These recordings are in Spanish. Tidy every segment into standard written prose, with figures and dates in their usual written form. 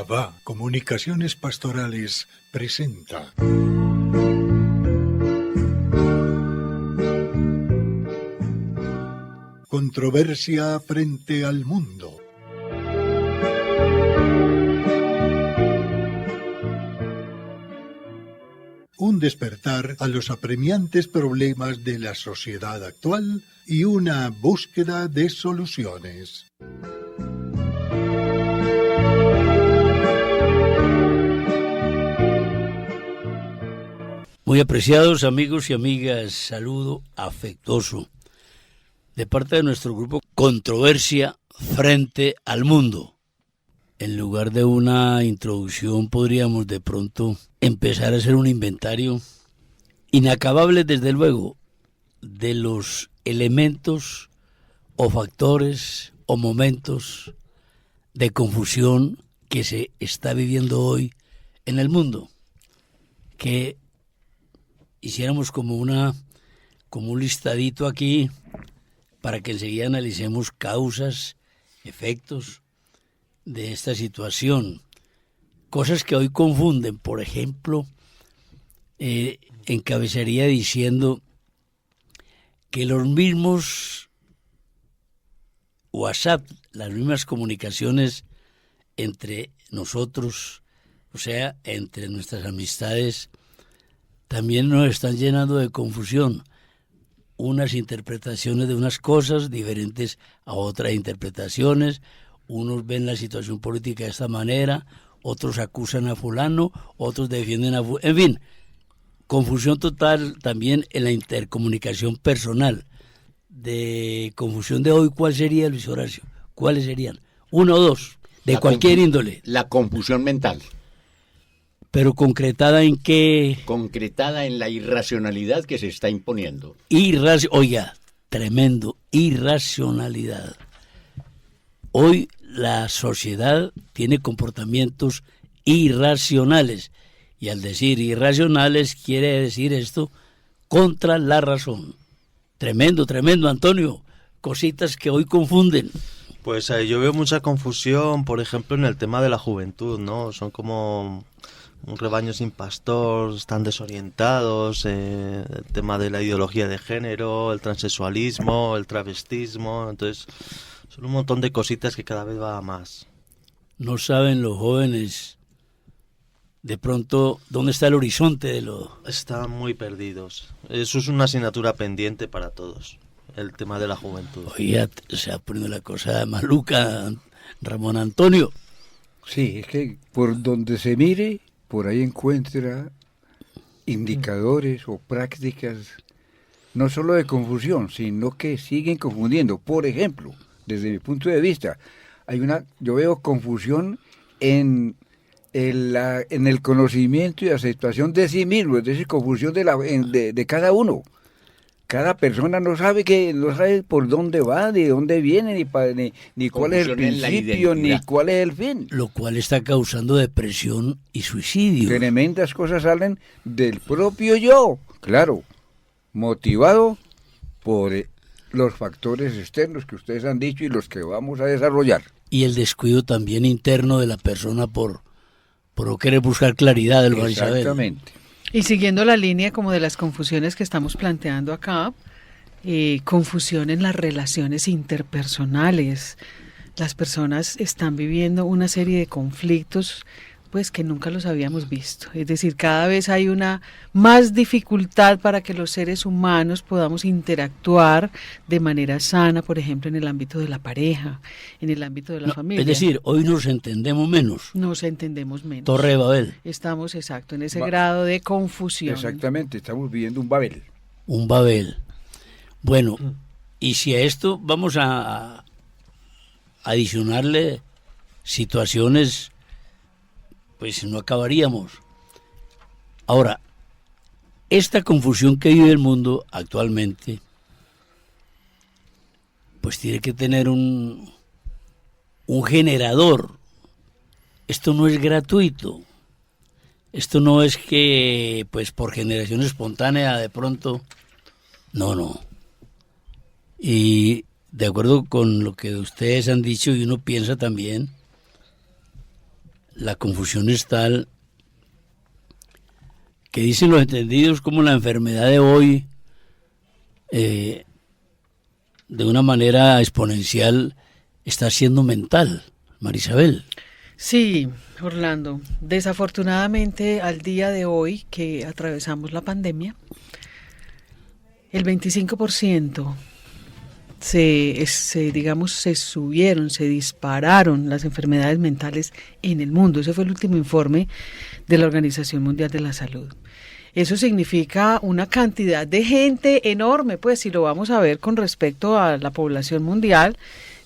Abba Comunicaciones Pastorales presenta Controversia frente al mundo. Un despertar a los apremiantes problemas de la sociedad actual y una búsqueda de soluciones. Muy apreciados amigos y amigas, saludo afectuoso de parte de nuestro grupo Controversia frente al mundo. En lugar de una introducción podríamos de pronto empezar a hacer un inventario inacabable, desde luego, de los elementos o factores o momentos de confusión que se está viviendo hoy en el mundo, que hiciéramos como un listadito aquí para que enseguida analicemos causas, efectos de esta situación. Cosas que hoy confunden, por ejemplo, encabezaría diciendo que los mismos WhatsApp, las mismas comunicaciones entre nosotros, o sea, entre nuestras amistades, también nos están llenando de confusión. Unas interpretaciones de unas cosas diferentes a otras interpretaciones. Unos ven la situación política de esta manera, otros acusan a fulano, otros defienden a fulano. En fin, confusión total también en la intercomunicación personal. De confusión de hoy, ¿cuál sería, Luis Horacio? ¿Cuáles serían? Uno o dos, de cualquier índole. La confusión mental. ¿Pero concretada en qué? Concretada en la irracionalidad que se está imponiendo. Oiga, tremendo, irracionalidad. Hoy la sociedad tiene comportamientos irracionales. Y al decir irracionales quiere decir esto contra la razón. Tremendo, Antonio. Cositas que hoy confunden. Pues yo veo mucha confusión, por ejemplo, en el tema de la juventud, ¿no? Son como un rebaño sin pastor, están desorientados, el tema de la ideología de género, el transexualismo, el travestismo, entonces son un montón de cositas que cada vez va a más. No saben los jóvenes de pronto dónde está el horizonte de lo... Están muy perdidos. Eso es una asignatura pendiente para todos, el tema de la juventud. Oiga, se ha ponido la cosa maluca, Ramón Antonio. Sí, es que por donde se mire, por ahí encuentra indicadores o prácticas no solo de confusión, sino que siguen confundiendo. Por ejemplo, desde mi punto de vista, yo veo confusión en el conocimiento y aceptación de sí mismo, es decir, confusión de cada uno. Cada persona no sabe por dónde va, de dónde viene, ni cuál es el principio, ni cuál es el fin. Lo cual está causando depresión y suicidio. Tremendas cosas salen del propio yo, claro, motivado por los factores externos que ustedes han dicho y los que vamos a desarrollar. Y el descuido también interno de la persona por no querer buscar claridad del Isabel. Exactamente. Y siguiendo la línea como de las confusiones que estamos planteando acá, confusión en las relaciones interpersonales. Las personas están viviendo una serie de conflictos pues que nunca los habíamos visto. Es decir, cada vez hay una más dificultad para que los seres humanos podamos interactuar de manera sana, por ejemplo, en el ámbito de la pareja, en el ámbito de la familia. Es decir, hoy nos entendemos menos. Nos entendemos menos. Torre de Babel. Estamos, exacto, en ese grado de confusión. Exactamente, estamos viviendo un Babel. Un Babel. Bueno, y si a esto vamos a adicionarle situaciones, pues no acabaríamos. Ahora, esta confusión que vive el mundo actualmente, pues tiene que tener un generador. Esto no es gratuito. Esto no es que, pues por generación espontánea de pronto, no. Y de acuerdo con lo que ustedes han dicho y uno piensa también, la confusión es tal que dicen los entendidos como la enfermedad de hoy, de una manera exponencial, está siendo mental, Marisabel. Sí, Orlando, desafortunadamente al día de hoy que atravesamos la pandemia, el 25% se dispararon las enfermedades mentales en el mundo. Ese fue el último informe de la Organización Mundial de la Salud. Eso significa una cantidad de gente enorme, pues si lo vamos a ver con respecto a la población mundial,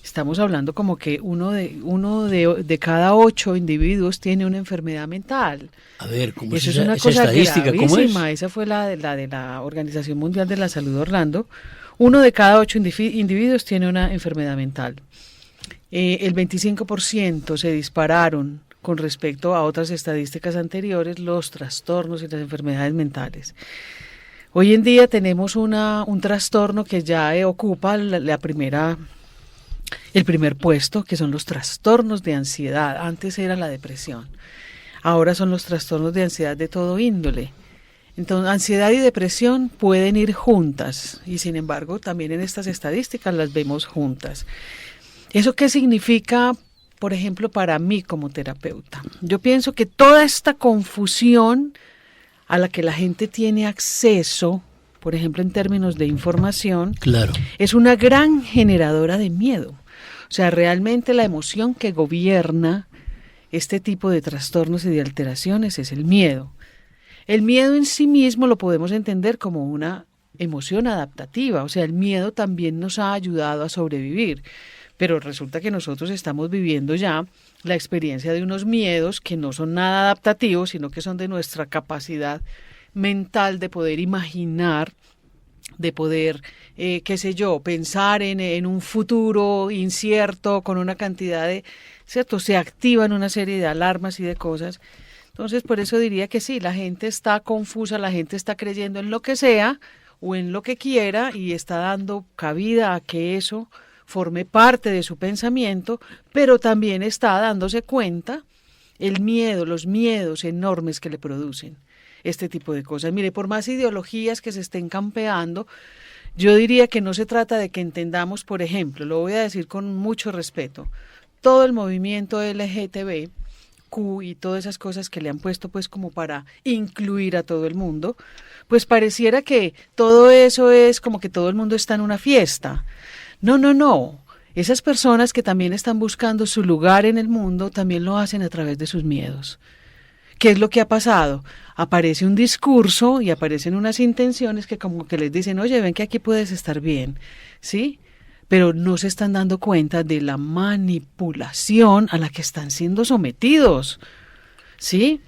estamos hablando como que uno de cada 8 individuos tiene una enfermedad mental. A ver, ¿cómo Eso es es una esa cosa estadística? ¿Cómo es? gravísima. Esa fue la de la Organización Mundial de la Salud, Orlando. 1 de cada 8 individuos tiene una enfermedad mental. El 25% se dispararon con respecto a otras estadísticas anteriores, los trastornos y las enfermedades mentales. Hoy en día tenemos un trastorno que ya ocupa el primer puesto, que son los trastornos de ansiedad. Antes era la depresión, ahora son los trastornos de ansiedad de todo índole. Entonces, ansiedad y depresión pueden ir juntas y sin embargo también en estas estadísticas las vemos juntas. ¿Eso qué significa, por ejemplo, para mí como terapeuta? Yo pienso que toda esta confusión a la que la gente tiene acceso, por ejemplo en términos de información, Claro. es una gran generadora de miedo. O sea, realmente la emoción que gobierna este tipo de trastornos y de alteraciones es el miedo. El miedo en sí mismo lo podemos entender como una emoción adaptativa, o sea, el miedo también nos ha ayudado a sobrevivir, pero resulta que nosotros estamos viviendo ya la experiencia de unos miedos que no son nada adaptativos, sino que son de nuestra capacidad mental de poder imaginar, de poder, pensar en un futuro incierto con una cantidad de, ¿cierto? Se activan una serie de alarmas y de cosas. Entonces, por eso diría que sí, la gente está confusa, la gente está creyendo en lo que sea o en lo que quiera y está dando cabida a que eso forme parte de su pensamiento, pero también está dándose cuenta el miedo, los miedos enormes que le producen este tipo de cosas. Mire, por más ideologías que se estén campeando, yo diría que no se trata de que entendamos, por ejemplo, lo voy a decir con mucho respeto, todo el movimiento LGTB, Q y todas esas cosas que le han puesto pues como para incluir a todo el mundo, pues pareciera que todo eso es como que todo el mundo está en una fiesta. No. Esas personas que también están buscando su lugar en el mundo también lo hacen a través de sus miedos. ¿Qué es lo que ha pasado? Aparece un discurso y aparecen unas intenciones que como que les dicen, oye, ven que aquí puedes estar bien, ¿sí? Pero no se están dando cuenta de la manipulación a la que están siendo sometidos, ¿sí?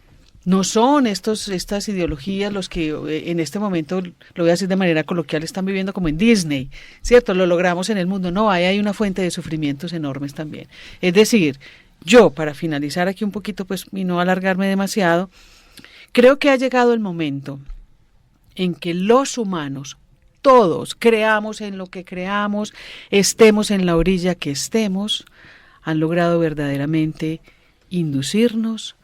No son estas ideologías los que en este momento, lo voy a decir de manera coloquial, están viviendo como en Disney, ¿cierto? Lo logramos en el mundo. No, ahí hay una fuente de sufrimientos enormes también. Es decir, yo, para finalizar aquí un poquito, pues, y no alargarme demasiado, creo que ha llegado el momento en que los humanos, todos, creamos en lo que creamos, estemos en la orilla que estemos, han logrado verdaderamente inducirnos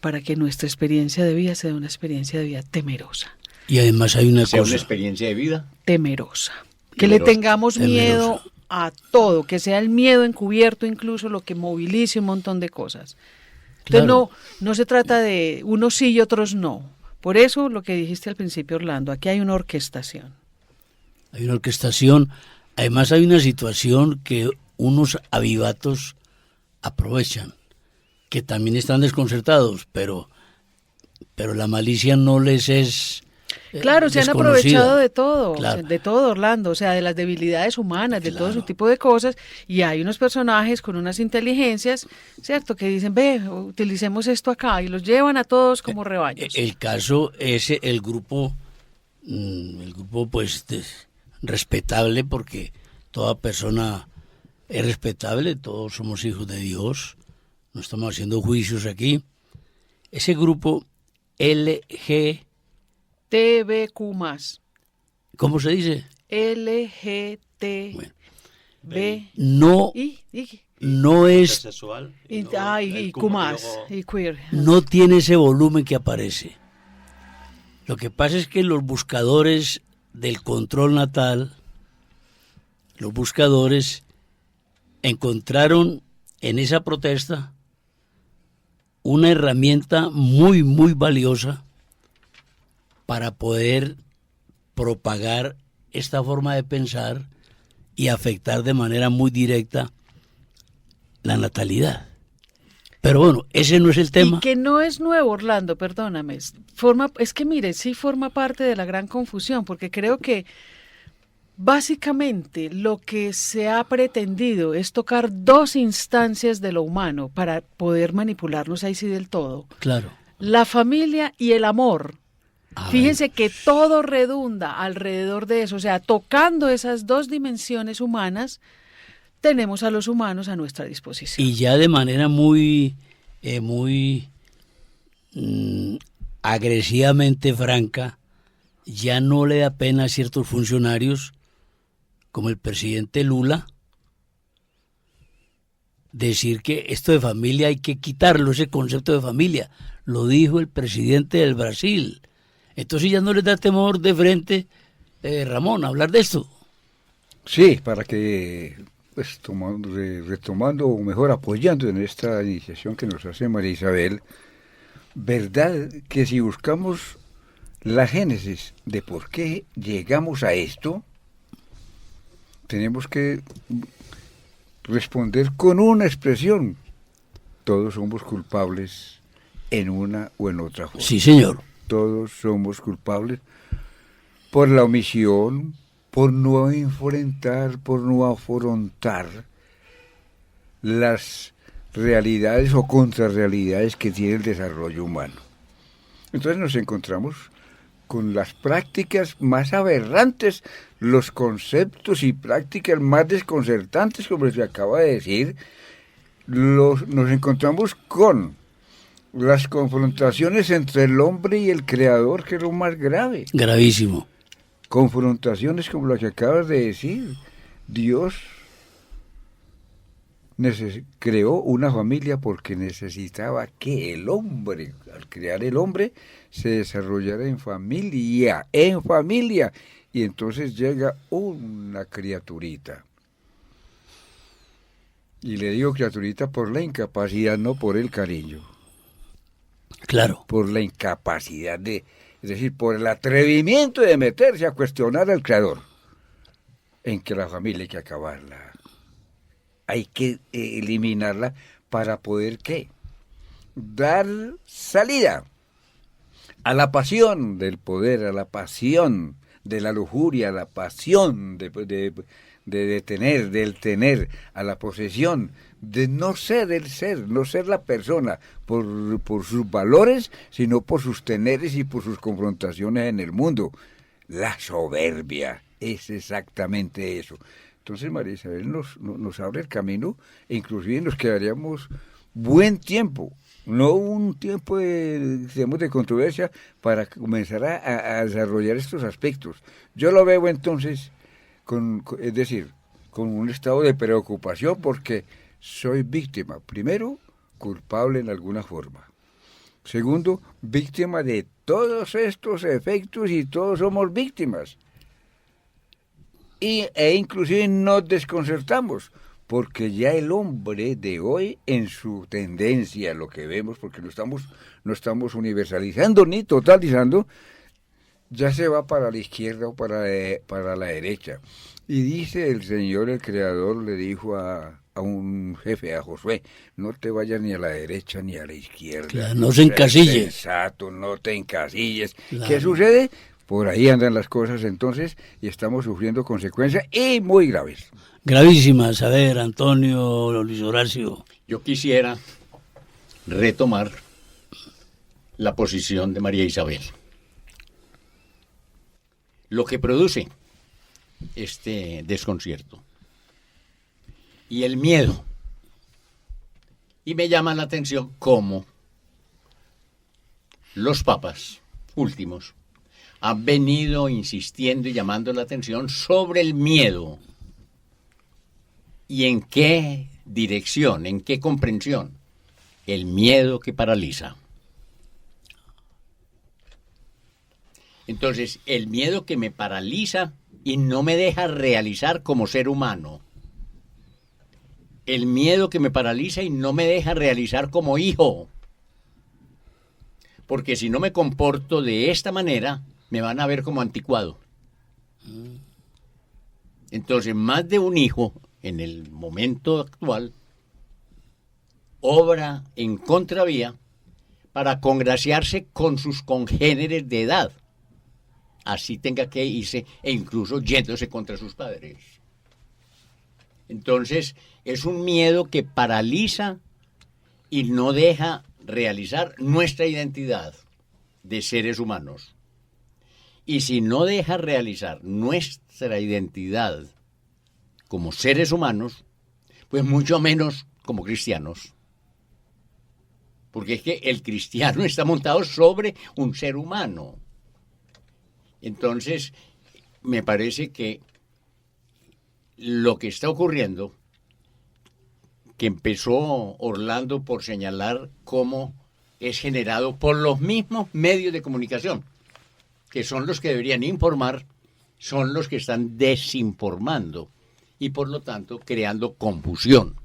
para que nuestra experiencia de vida sea una experiencia de vida temerosa. Y además hay una ¿Sea cosa. una experiencia de vida? Temerosa. Que le Temerosa. tengamos miedo a todo, que sea el miedo encubierto incluso lo que movilice un montón de cosas. Entonces Claro. no se trata de unos sí y otros no. Por eso lo que dijiste al principio, Orlando, aquí hay una orquestación. Hay una orquestación. Además hay una situación que unos avivatos aprovechan, que también están desconcertados, pero la malicia no les es Claro, se han desconocida. aprovechado de todo, Claro. o sea, de todo, Orlando, o sea, de las debilidades humanas, de todo Claro. ese tipo de cosas, y hay unos personajes con unas inteligencias, ¿cierto?, que dicen, ve, utilicemos esto acá, y los llevan a todos como rebaños. El caso es el grupo pues respetable, porque toda persona es respetable, todos somos hijos de Dios, no estamos haciendo juicios aquí. Ese grupo LG, TBQ más, ¿cómo se dice? LGTB, Bueno, no, y no es, intersexual. Y, luego y el Q más, luego- y queer. no tiene ese volumen que aparece. Lo que pasa es que los buscadores del control natal, los buscadores encontraron en esa protesta una herramienta muy, muy valiosa para poder propagar esta forma de pensar y afectar de manera muy directa la natalidad. Pero bueno, ese no es el tema. Y que no es nuevo, Orlando, perdóname. Es que mire, sí forma parte de la gran confusión, porque creo que básicamente lo que se ha pretendido es tocar dos instancias de lo humano para poder manipularnos ahí sí del todo. Claro. La familia y el amor. A Fíjense ver, que todo redunda alrededor de eso, o sea, tocando esas dos dimensiones humanas, tenemos a los humanos a nuestra disposición. y ya de manera muy, agresivamente franca, ya no le da pena a ciertos funcionarios, como el presidente Lula, decir que esto de familia hay que quitarlo, ese concepto de familia. Lo dijo el presidente del Brasil. Entonces ya no les da temor de frente, Ramón, hablar de esto. Sí, para que, pues, retomando o mejor apoyando en esta iniciación que nos hace María Isabel, verdad que si buscamos la génesis de por qué llegamos a esto, tenemos que responder con una expresión. Todos somos culpables en una o en otra forma. Sí, señor. Todos somos culpables por la omisión, por no enfrentar, por no afrontar las realidades o contrarrealidades que tiene el desarrollo humano. Entonces nos encontramos con las prácticas más aberrantes, los conceptos y prácticas más desconcertantes, como se acaba de decir. Nos encontramos con las confrontaciones entre el hombre y el creador, que es lo más grave. Gravísimo. Confrontaciones como la que acabas de decir. Dios creó una familia porque necesitaba que el hombre, al crear el hombre, se desarrollara en familia, y entonces llega una criaturita. Y le digo criaturita por la incapacidad, no por el cariño. Claro. Por la incapacidad es decir, por el atrevimiento de meterse a cuestionar al creador, en que la familia hay que acabarla, hay que eliminarla para poder, ¿qué? Dar salida a la pasión del poder, a la pasión de la lujuria, a la pasión del tener, a la posesión, de no ser el ser, no ser la persona por sus valores, sino por sus teneres y por sus confrontaciones en el mundo. La soberbia es exactamente eso. Entonces María Isabel nos abre el camino, e inclusive nos quedaríamos buen tiempo, no un tiempo de controversia, para comenzar a desarrollar estos aspectos. Yo lo veo entonces, es decir, con un estado de preocupación, porque soy víctima, primero, culpable en alguna forma. Segundo, víctima de todos estos efectos, y todos somos víctimas. E inclusive nos desconcertamos, porque ya el hombre de hoy, en su tendencia, lo que vemos, porque no estamos universalizando ni totalizando, ya se va para la izquierda o para la derecha. Y dice el Señor, el Creador, le dijo a un jefe, a Josué: no te vayas ni a la derecha ni a la izquierda. Claro, no se encasilles. Exacto, no te encasilles. Claro. ¿Qué sucede? Por ahí andan las cosas entonces, y estamos sufriendo consecuencias y muy graves. Gravísimas. A ver, Antonio, Luis Horacio. Yo quisiera retomar la posición de María Isabel. Lo que produce este desconcierto y el miedo. Y me llama la atención cómo los papas últimos han venido insistiendo y llamando la atención sobre el miedo y en qué dirección? ¿En qué comprensión? El miedo que paraliza. Entonces, el miedo que me paraliza y no me deja realizar como ser humano. El miedo que me paraliza y no me deja realizar como hijo. Porque si no me comporto de esta manera, me van a ver como anticuado. Entonces, más de un hijo, en el momento actual, obra en contravía para congraciarse con sus congéneres de edad. Así tenga que irse e incluso yéndose contra sus padres. Entonces, es un miedo que paraliza y no deja realizar nuestra identidad de seres humanos. Y si no deja realizar nuestra identidad como seres humanos, pues mucho menos como cristianos. Porque es que el cristiano está montado sobre un ser humano. Entonces, me parece que lo que está ocurriendo, que empezó Orlando por señalar cómo es generado por los mismos medios de comunicación, que son los que deberían informar, son los que están desinformando y por lo tanto creando confusión.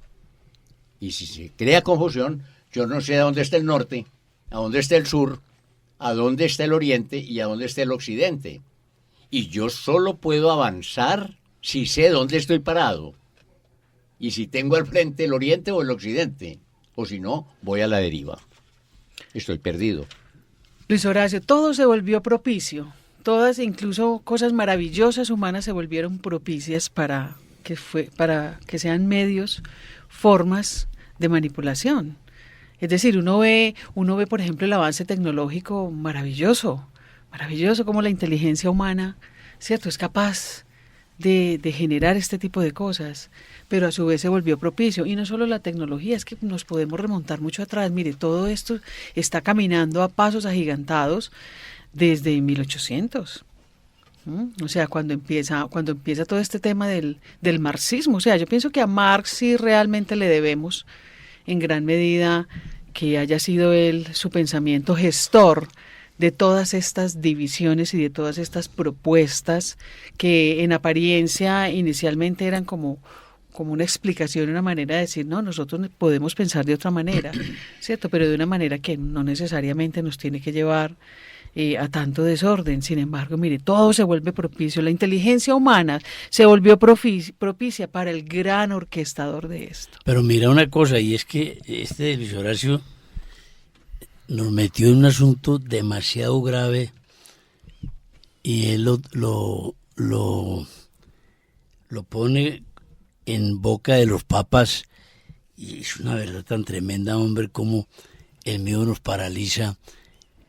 Y si se crea confusión, yo no sé a dónde está el norte, a dónde está el sur, a dónde está el oriente y a dónde está el occidente. Y yo solo puedo avanzar si sé dónde estoy parado. Y si tengo al frente el oriente o el occidente. O si no, voy a la deriva. Estoy perdido. Luis Horacio, todo se volvió propicio. Todas, incluso cosas maravillosas humanas, se volvieron propicias para que sean medios, formas de manipulación. Es decir, uno ve, por ejemplo, el avance tecnológico maravilloso como la inteligencia humana, ¿cierto? Es capaz de generar este tipo de cosas, pero a su vez se volvió propicio. Y no solo la tecnología, es que nos podemos remontar mucho atrás. Mire, todo esto está caminando a pasos agigantados desde 1800. O sea, cuando empieza todo este tema del marxismo. O sea, yo pienso que a Marx sí realmente le debemos en gran medida que haya sido él su pensamiento gestor de todas estas divisiones y de todas estas propuestas que en apariencia inicialmente eran como una explicación, una manera de decir, no, nosotros podemos pensar de otra manera, ¿cierto? Pero de una manera que no necesariamente nos tiene que llevar a tanto desorden. Sin embargo, mire, todo se vuelve propicio. La inteligencia humana se volvió propicia para el gran orquestador de esto. Pero mira una cosa, y es que Luis Horacio nos metió en un asunto demasiado grave y él lo pone en boca de los papas, y es una verdad tan tremenda, hombre, como el miedo nos paraliza,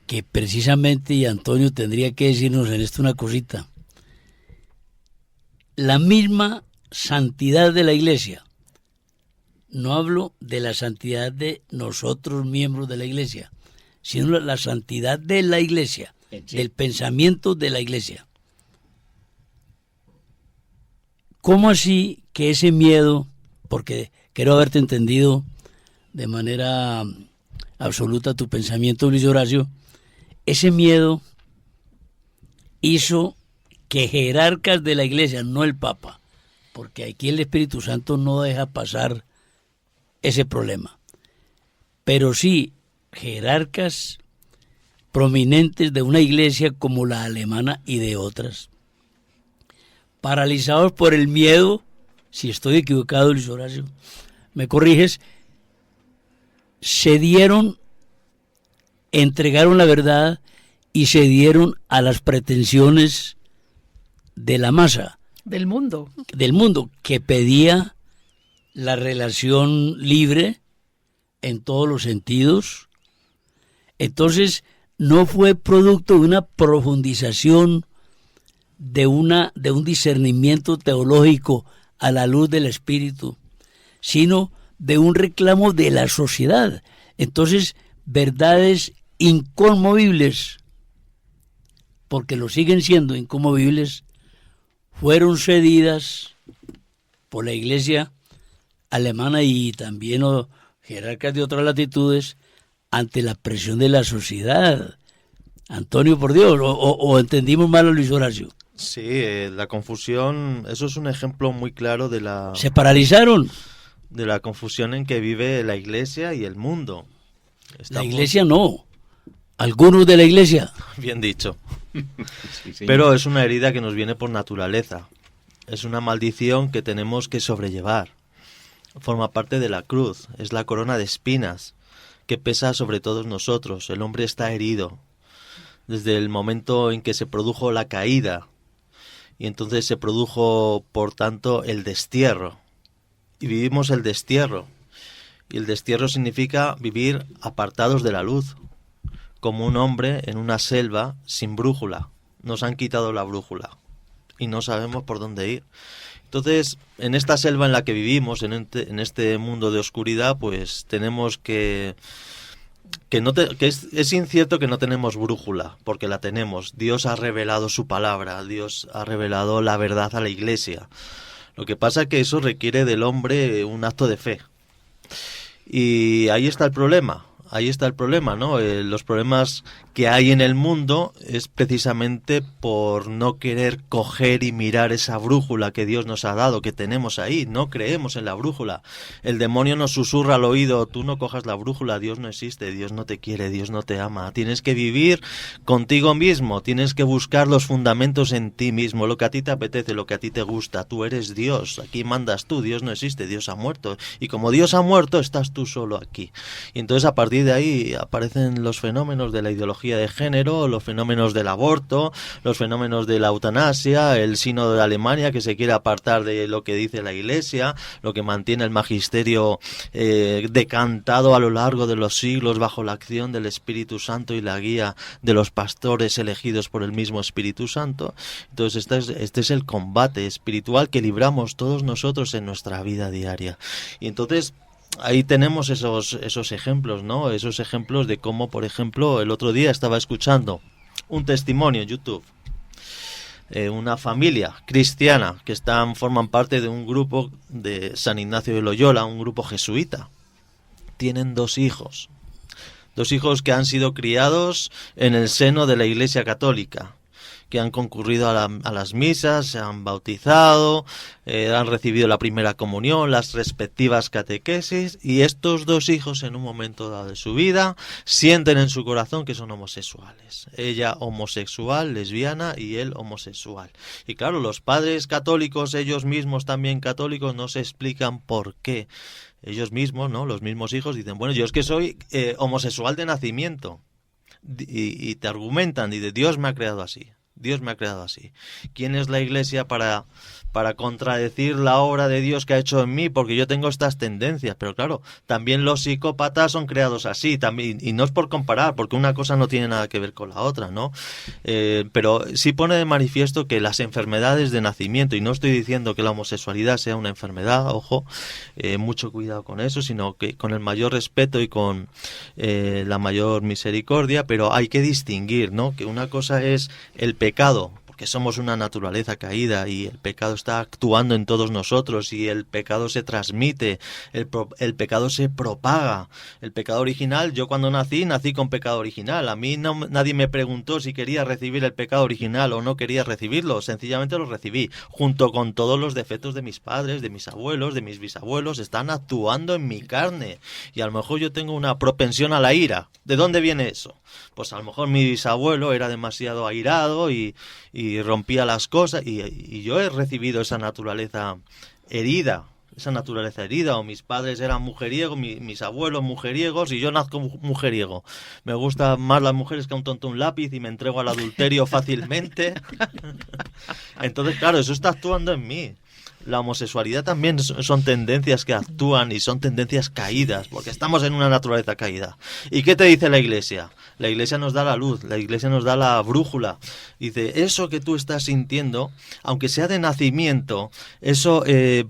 que precisamente, y Antonio tendría que decirnos en esto una cosita, la misma santidad de la Iglesia, no hablo de la santidad de nosotros miembros de la Iglesia, sino la santidad de la Iglesia, del pensamiento de la Iglesia. ¿Cómo así que ese miedo, porque quiero haberte entendido de manera absoluta tu pensamiento, Luis Horacio, ese miedo hizo que jerarcas de la Iglesia, no el Papa, porque aquí el Espíritu Santo no deja pasar ese problema, pero sí jerarcas prominentes de una iglesia como la alemana y de otras, paralizados por el miedo, si estoy equivocado, Luis Horacio, me corriges, entregaron la verdad y cedieron a las pretensiones de la masa. Del mundo, que pedía la relación libre en todos los sentidos. Entonces, no fue producto de una profundización, de un discernimiento teológico a la luz del Espíritu, sino de un reclamo de la sociedad. Entonces, verdades inconmovibles, porque lo siguen siendo inconmovibles, fueron cedidas por la Iglesia alemana y también jerarcas de otras latitudes ante la presión de la sociedad. Antonio, por Dios, o entendimos mal a Luis Horacio. Sí, la confusión, eso es un ejemplo muy claro de ¿Se paralizaron? de la confusión en que vive la Iglesia y el mundo. La Iglesia no, algunos de la Iglesia. Bien dicho. Sí, señor. Pero es una herida que nos viene por naturaleza. Es una maldición que tenemos que sobrellevar. Forma parte de la cruz, es la corona de espinas que pesa sobre todos nosotros. El hombre está herido desde el momento en que se produjo la caída, y entonces se produjo, por tanto, el destierro. Y vivimos el destierro. Y el destierro significa vivir apartados de la luz, como un hombre en una selva sin brújula. Nos han quitado la brújula y no sabemos por dónde ir. Entonces, en esta selva en la que vivimos, en este mundo de oscuridad, pues tenemos que es incierto que no tenemos brújula, porque la tenemos. Dios ha revelado su palabra, Dios ha revelado la verdad a la Iglesia. Lo que pasa es que eso requiere del hombre un acto de fe. Y ahí está el problema, ¿no? Los problemas que hay en el mundo es precisamente por no querer coger y mirar esa brújula que Dios nos ha dado, que tenemos ahí. No creemos en la brújula. El demonio nos susurra al oído: tú no cojas la brújula, Dios no existe, Dios no te quiere, Dios no te ama. Tienes que vivir contigo mismo, tienes que buscar los fundamentos en ti mismo, lo que a ti te apetece, lo que a ti te gusta. Tú eres Dios, aquí mandas tú, Dios no existe, Dios ha muerto. Y como Dios ha muerto, estás tú solo aquí. Y entonces a partir de ahí aparecen los fenómenos de la ideología de género, los fenómenos del aborto, los fenómenos de la eutanasia, el sínodo de Alemania que se quiere apartar de lo que dice la Iglesia, lo que mantiene el magisterio decantado a lo largo de los siglos bajo la acción del Espíritu Santo y la guía de los pastores elegidos por el mismo Espíritu Santo. Entonces este es el combate espiritual que libramos todos nosotros en nuestra vida diaria. Y entonces ahí tenemos esos ejemplos, ¿no? Esos ejemplos de cómo, por ejemplo, el otro día estaba escuchando un testimonio en YouTube. Una familia cristiana que forman parte de un grupo de San Ignacio de Loyola, un grupo jesuita. Tienen 2 hijos. 2 hijos que han sido criados en el seno de la Iglesia Católica, que han concurrido a las misas, se han bautizado, han recibido la primera comunión, las respectivas catequesis, y estos 2 hijos en un momento dado de su vida sienten en su corazón que son homosexuales. Ella homosexual, lesbiana, y él homosexual. Y claro, los padres católicos, ellos mismos también católicos, no se explican por qué. Ellos mismos, ¿no? Los mismos hijos dicen: bueno, yo es que soy homosexual de nacimiento. Y te argumentan, y de Dios me ha creado así. Dios me ha creado así. ¿Quién es la Iglesia para contradecir la obra de Dios que ha hecho en mí? Porque yo tengo estas tendencias. Pero claro, también los psicópatas son creados así. También, y no es por comparar, porque una cosa no tiene nada que ver con la otra, ¿no? Pero sí pone de manifiesto que las enfermedades de nacimiento, y no estoy diciendo que la homosexualidad sea una enfermedad, ojo, mucho cuidado con eso, sino que con el mayor respeto y con la mayor misericordia, pero hay que distinguir, ¿no? Que una cosa es el pecado, porque somos una naturaleza caída y el pecado está actuando en todos nosotros, y el pecado se transmite, el pecado se propaga. El pecado original, yo cuando nací con pecado original. A mí nadie me preguntó si quería recibir el pecado original o no quería recibirlo, sencillamente lo recibí, junto con todos los defectos de mis padres, de mis abuelos, de mis bisabuelos. Están actuando en mi carne, y a lo mejor yo tengo una propensión a la ira. ¿De dónde viene eso? Pues a lo mejor mi bisabuelo era demasiado airado y rompía las cosas, y yo he recibido esa naturaleza herida, o mis padres eran mujeriegos, mis abuelos mujeriegos, y yo nazco mujeriego. Me gustan más las mujeres que un tonto un lápiz, y me entrego al adulterio fácilmente. Entonces, claro, eso está actuando en mí. La homosexualidad también son tendencias que actúan, y son tendencias caídas, porque estamos en una naturaleza caída. ¿Y qué te dice la Iglesia? La Iglesia nos da la luz, la Iglesia nos da la brújula. Dice: eso que tú estás sintiendo, aunque sea de nacimiento, eso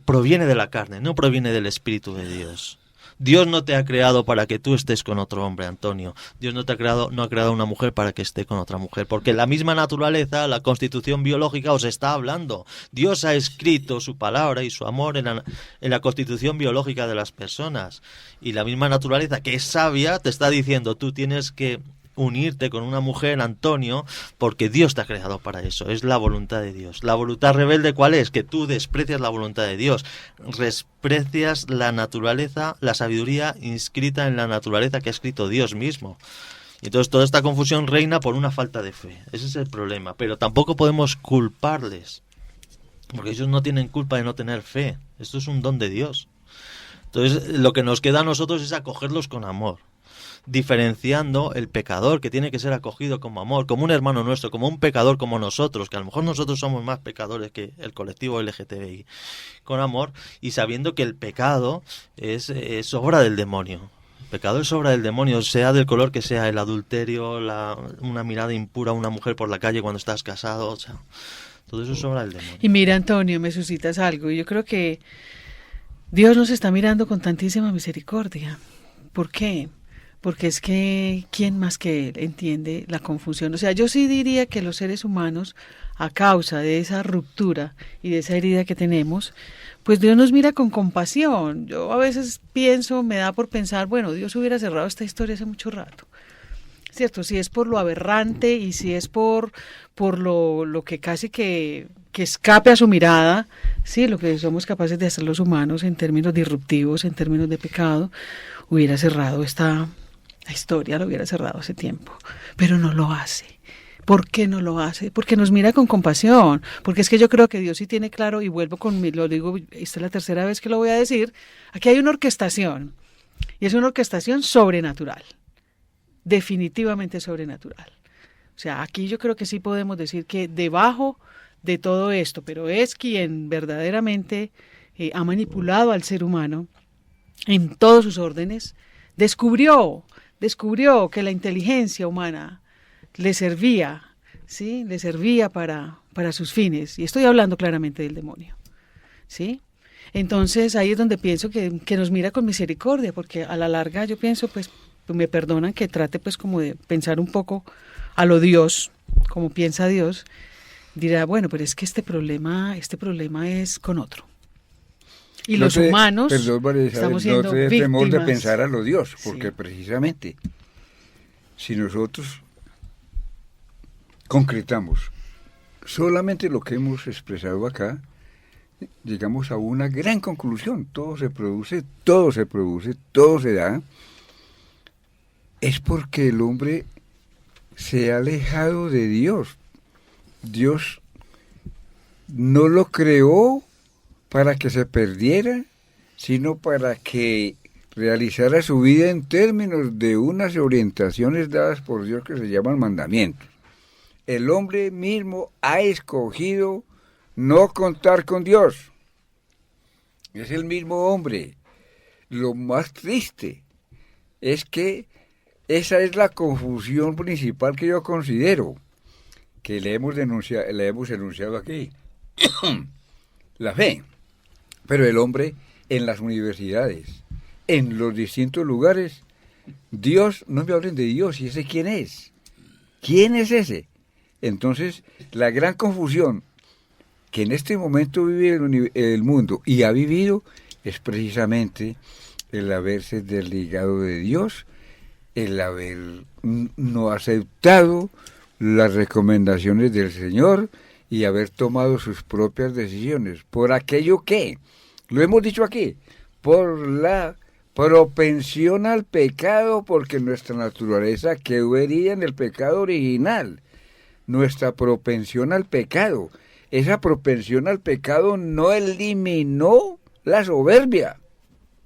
proviene de la carne, no proviene del Espíritu de Dios. Dios no te ha creado para que tú estés con otro hombre, Antonio. Dios no ha creado una mujer para que esté con otra mujer, porque la misma naturaleza, la constitución biológica os está hablando. Dios ha escrito su palabra y su amor en la constitución biológica de las personas. Y la misma naturaleza, que es sabia, te está diciendo, tú tienes que unirte con una mujer, Antonio, porque Dios te ha creado para eso. Es la voluntad de Dios. La voluntad rebelde, ¿cuál es? Que tú desprecias la voluntad de Dios, desprecias la naturaleza, la sabiduría inscrita en la naturaleza que ha escrito Dios mismo. Y entonces toda esta confusión reina por una falta de fe. Ese es el problema. Pero tampoco podemos culparles, porque ellos no tienen culpa de no tener fe. Esto es un don de Dios. Entonces lo que nos queda a nosotros es acogerlos con amor, diferenciando el pecador, que tiene que ser acogido como amor, como un hermano nuestro, como un pecador como nosotros, que a lo mejor nosotros somos más pecadores que el colectivo LGTBI, con amor, y sabiendo que el pecado es obra del demonio. El pecado es obra del demonio, sea del color que sea, el adulterio, una mirada impura a una mujer por la calle cuando estás casado, o sea, todo eso es obra del demonio. Y mira, Antonio, me suscitas algo, y yo creo que Dios nos está mirando con tantísima misericordia. ¿Por qué? Porque es que ¿quién más que Él entiende la confusión? O sea, yo sí diría que los seres humanos, a causa de esa ruptura y de esa herida que tenemos, pues Dios nos mira con compasión. Yo a veces pienso, me da por pensar, bueno, Dios hubiera cerrado esta historia hace mucho rato. ¿Cierto? Si es por lo aberrante y si es por lo que casi que escape a su mirada, sí, lo que somos capaces de hacer los humanos en términos disruptivos, en términos de pecado, hubiera cerrado la historia, lo hubiera cerrado hace tiempo, pero no lo hace. ¿Por qué no lo hace? Porque nos mira con compasión, porque es que yo creo que Dios sí tiene claro, y vuelvo lo digo, esta es la tercera vez que lo voy a decir, aquí hay una orquestación, y es una orquestación sobrenatural, definitivamente sobrenatural. O sea, aquí yo creo que sí podemos decir que debajo de todo esto, pero es quien verdaderamente ha manipulado al ser humano en todos sus órdenes, descubrió que la inteligencia humana le servía, ¿sí? Le servía para sus fines, y estoy hablando claramente del demonio, ¿sí? Entonces ahí es donde pienso que nos mira con misericordia, porque a la larga yo pienso, pues me perdonan que trate pues como de pensar un poco a lo Dios, como piensa Dios, dirá, bueno, pero es que este problema es con otro. Y los humanos estamos siendo víctimas. No tenemos de pensar a lo Dios, porque precisamente si nosotros concretamos solamente lo que hemos expresado acá, llegamos a una gran conclusión. Todo se produce, todo se da. Es porque el hombre se ha alejado de Dios. Dios no lo creó para que se perdiera, sino para que realizara su vida en términos de unas orientaciones dadas por Dios que se llaman mandamientos. El hombre mismo ha escogido no contar con Dios. Es el mismo hombre. Lo más triste es que esa es la confusión principal que yo considero, que le hemos enunciado aquí. La fe. Pero el hombre en las universidades, en los distintos lugares, Dios, no me hablen de Dios, ¿y ese quién es? ¿Quién es ese? Entonces, la gran confusión que en este momento vive el mundo y ha vivido es precisamente el haberse desligado de Dios, el haber no aceptado las recomendaciones del Señor y haber tomado sus propias decisiones por aquello que, lo hemos dicho aquí, por la propensión al pecado, porque nuestra naturaleza quedó herida en el pecado original. Nuestra propensión al pecado, esa propensión al pecado no eliminó la soberbia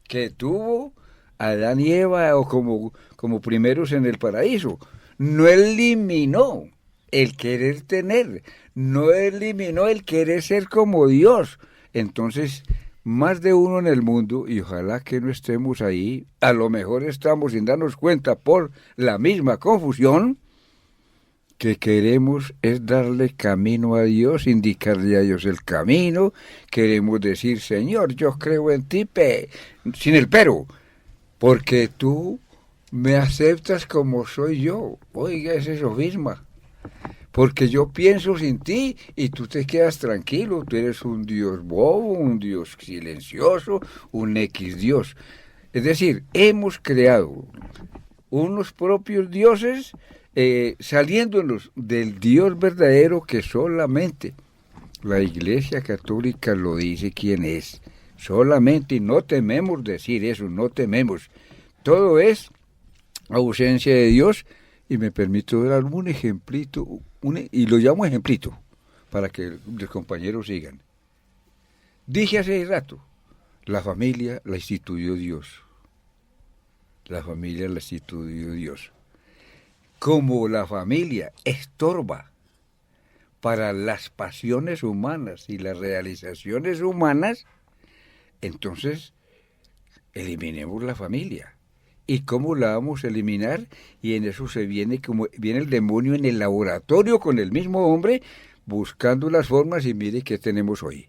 que tuvo Adán y Eva o como primeros en el paraíso. No eliminó el querer tener, no eliminó el querer ser como Dios. Entonces, más de uno en el mundo, y ojalá que no estemos ahí, a lo mejor estamos sin darnos cuenta por la misma confusión, que queremos es darle camino a Dios, indicarle a Dios el camino, queremos decir, Señor, yo creo en ti, sin el pero, porque tú me aceptas como soy yo. Oiga, ese sofisma. Porque yo pienso sin ti y tú te quedas tranquilo. Tú eres un Dios bobo, un Dios silencioso, un X Dios. Es decir, hemos creado unos propios dioses saliéndonos del Dios verdadero que solamente la Iglesia Católica lo dice quién es. Solamente, y no tememos decir eso, no tememos. Todo es ausencia de Dios. Y me permito dar un ejemplito, y lo llamo ejemplito, para que los compañeros sigan. Dije hace rato, la familia la instituyó Dios. La familia la instituyó Dios. Como la familia estorba para las pasiones humanas y las realizaciones humanas, entonces eliminemos la familia. ¿Y cómo la vamos a eliminar? Y en eso viene el demonio en el laboratorio con el mismo hombre, buscando las formas, y mire qué tenemos hoy.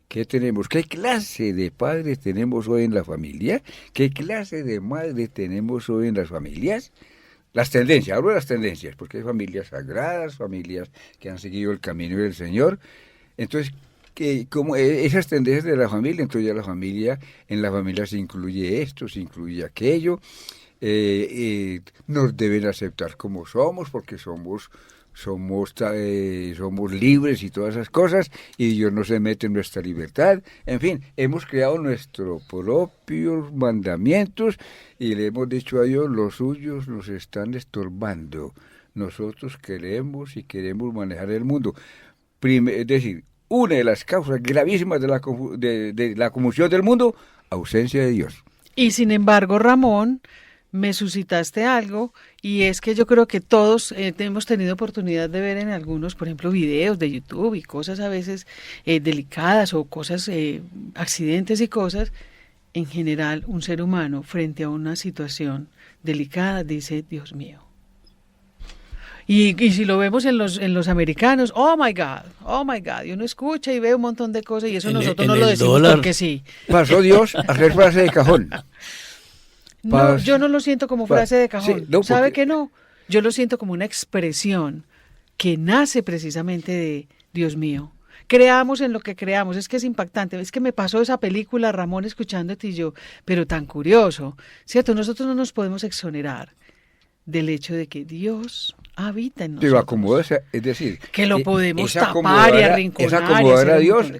¿Qué tenemos? ¿Qué clase de padres tenemos hoy en la familia? ¿Qué clase de madre tenemos hoy en las familias? Las tendencias, hablo de las tendencias, porque hay familias sagradas, familias que han seguido el camino del Señor. Entonces, como esas tendencias de la familia, entonces ya en la familia se incluye esto, se incluye aquello, nos deben aceptar como somos, porque somos libres y todas esas cosas, y Dios no se mete en nuestra libertad. En fin, hemos creado nuestros propios mandamientos y le hemos dicho a Dios, los suyos nos están estorbando. Nosotros queremos manejar el mundo. Es decir, una de las causas gravísimas de la confusión del mundo, ausencia de Dios. Y sin embargo, Ramón, me suscitaste algo, y es que yo creo que todos hemos tenido oportunidad de ver en algunos, por ejemplo, videos de YouTube y cosas a veces delicadas, o cosas, accidentes y cosas. En general, un ser humano frente a una situación delicada dice, Dios mío. Y si lo vemos en los americanos, oh my God, y uno escucha y ve un montón de cosas, y eso nosotros no lo decimos dólar, porque sí. Pasó Dios a ser frase de cajón. No, yo no lo siento como frase de cajón. Sí, no, ¿Sabe qué no? Yo lo siento como una expresión que nace precisamente de Dios mío. Creamos en lo que creamos, es que es impactante. Es que me pasó esa película, Ramón, escuchándote y yo, pero tan curioso, ¿cierto? Nosotros no nos podemos exonerar del hecho de que Dios habita en nosotros. Pero acomoda, es decir, que lo podemos tapar y arrinconar. Es acomodar a Dios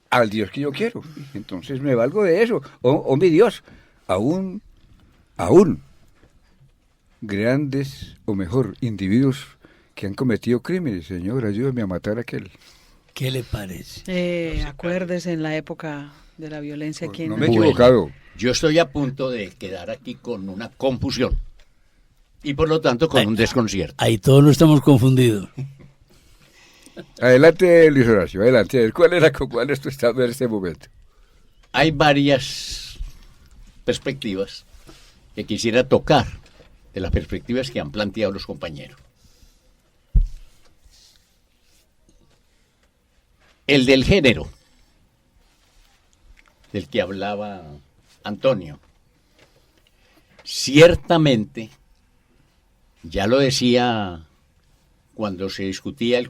al Dios que yo quiero. Entonces me valgo de eso. Mi Dios, aún grandes, o mejor, individuos que han cometido crímenes, Señor, ayúdame a matar a aquel. ¿Qué le parece? Acuérdese en la época de la violencia aquí en No me he equivocado. Yo estoy a punto de quedar aquí con una confusión y por lo tanto con un desconcierto. Ahí todos no estamos confundidos. Adelante, Luis Horacio, adelante. ¿Cuál es tu estado en este momento? Hay varias perspectivas que quisiera tocar, de las perspectivas que han planteado los compañeros. El del género, del que hablaba Antonio, ciertamente, ya lo decía cuando se discutía